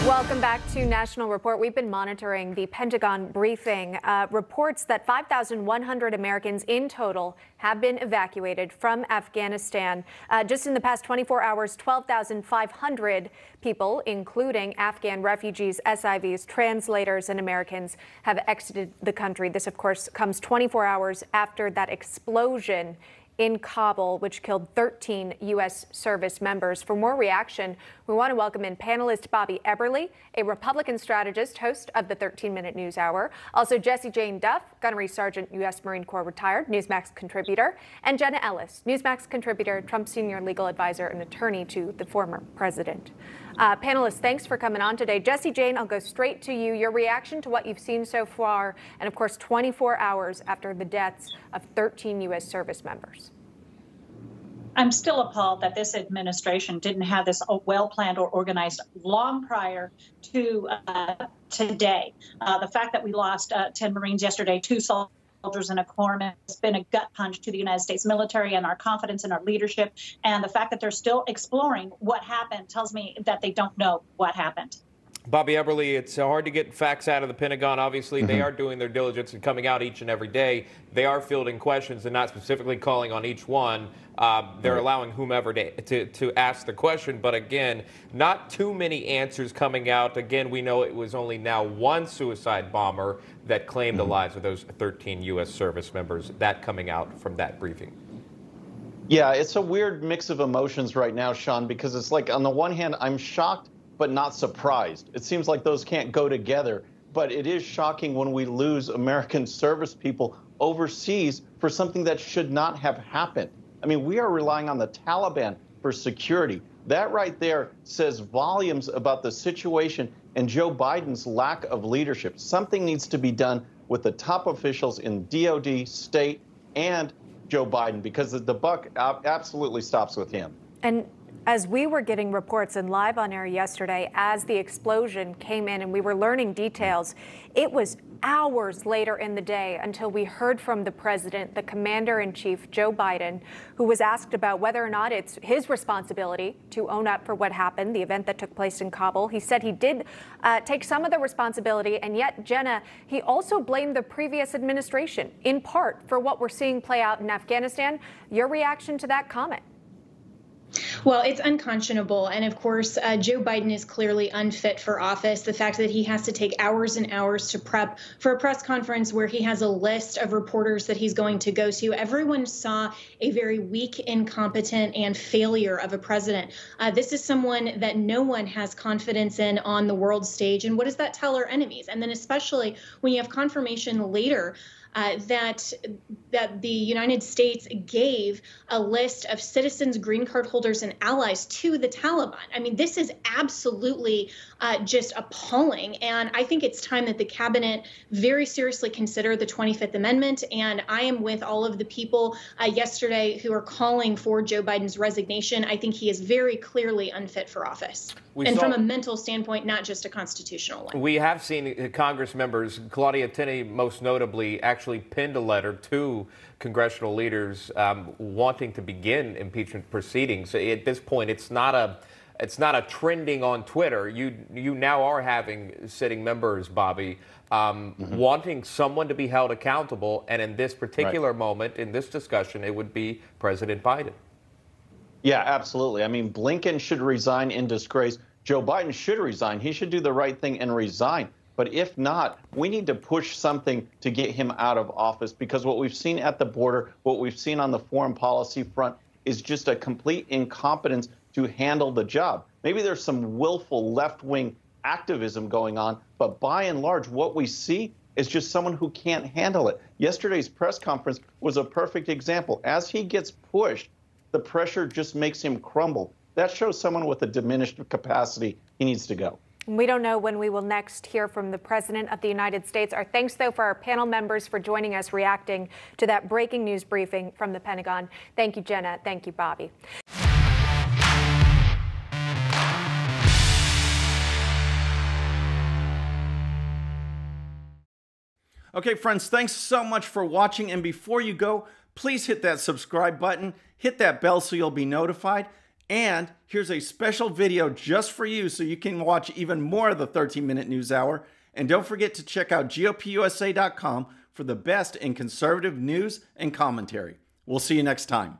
Welcome back to National Report. We've been monitoring the Pentagon briefing. Reports that 5,100 Americans in total have been evacuated from Afghanistan. Just in the past 24 hours, 12,500 people, including Afghan refugees, SIVs, translators, and Americans, have exited the country. This, of course, comes 24 hours after that explosion in Kabul, which killed 13 U.S. service members. For more reaction, we want to welcome in panelist Bobby Eberle, a Republican strategist, host of the 13-Minute News Hour. Also, Jessie Jane Duff, Gunnery Sergeant, U.S. Marine Corps retired, Newsmax contributor, and Jenna Ellis, Newsmax contributor, Trump senior legal advisor and attorney to the former president. Panelists, thanks for coming on today. Jessie Jane, I'll go straight to you. Your reaction to what you've seen so far, and of course, 24 hours after the deaths of 13 U.S. service members. I'm still appalled that this administration didn't have this well-planned or organized long prior to today. The fact that we lost 10 Marines yesterday, 2 soldiers and a corpsman, has been a gut punch to the United States military and our confidence in our leadership. And the fact that they're still exploring what happened tells me that they don't know what happened. Bobby Eberle, it's hard to get facts out of the Pentagon. Obviously, they are doing their diligence and coming out each and every day. They are fielding questions and not specifically calling on each one. They're allowing whomever to ask the question. But again, not too many answers coming out. Again, we know it was only now one suicide bomber that claimed the lives of those 13 U.S. service members. That coming out from that briefing. Yeah, it's a weird mix of emotions right now, Sean, because it's like, on the one hand, I'm shocked but not surprised. It seems like those can't go together. But it is shocking when we lose American service people overseas for something that should not have happened. I mean, we are relying on the Taliban for security. That right there says volumes about the situation and Joe Biden's lack of leadership. Something needs to be done with the top officials in DOD, state, and Joe Biden, because the buck absolutely stops with him. And as we were getting reports and live on air yesterday, as the explosion came in and we were learning details, it was hours later in the day until we heard from the president, the commander-in-chief, Joe Biden, who was asked about whether or not it's his responsibility to own up for what happened, the event that took place in Kabul. He said he did take some of the responsibility, and yet, Jenna, he also blamed the previous administration, in part, for what we're seeing play out in Afghanistan. Your reaction to that comment? Well, it's unconscionable. And of course, Joe Biden is clearly unfit for office. The fact that he has to take hours and hours to prep for a press conference where he has a list of reporters that he's going to go to. Everyone saw a very weak, incompetent, and failure of a president. This is someone that no one has confidence in on the world stage. And what does that tell our enemies? And then especially when you have confirmation later that the United States gave a list of citizens, green card holders, and allies to the Taliban. I mean, this is absolutely just appalling. And I think it's time that the cabinet very seriously consider the 25th Amendment. And I am with all of the people yesterday who are calling for Joe Biden's resignation. I think he is very clearly unfit for office. From a mental standpoint, not just a constitutional one. We have seen Congress members, Claudia Tenney most notably, actually penned a letter to congressional leaders wanting to begin impeachment proceedings. At this point, it's not a trending on Twitter. You now are having sitting members, Bobby, wanting someone to be held accountable. And in this particular moment, in this discussion, it would be President Biden. Yeah, absolutely. I mean, Blinken should resign in disgrace. Joe Biden should resign. He should do the right thing and resign. But if not, we need to push something to get him out of office, because what we've seen at the border, what we've seen on the foreign policy front is just a complete incompetence to handle the job. Maybe there's some willful left-wing activism going on, but by and large, what we see is just someone who can't handle it. Yesterday's press conference was a perfect example. As he gets pushed, the pressure just makes him crumble. That shows someone with a diminished capacity. He needs to go. We don't know when we will next hear from the President of the United States. Our thanks, though, for our panel members for joining us, reacting to that breaking news briefing from the Pentagon. Thank you, Jenna. Thank you, Bobby. Okay, friends, thanks so much for watching. And before you go, please hit that subscribe button, hit that bell so you'll be notified. And here's a special video just for you so you can watch even more of the 13-minute news hour. And don't forget to check out GOPUSA.com for the best in conservative news and commentary. We'll see you next time.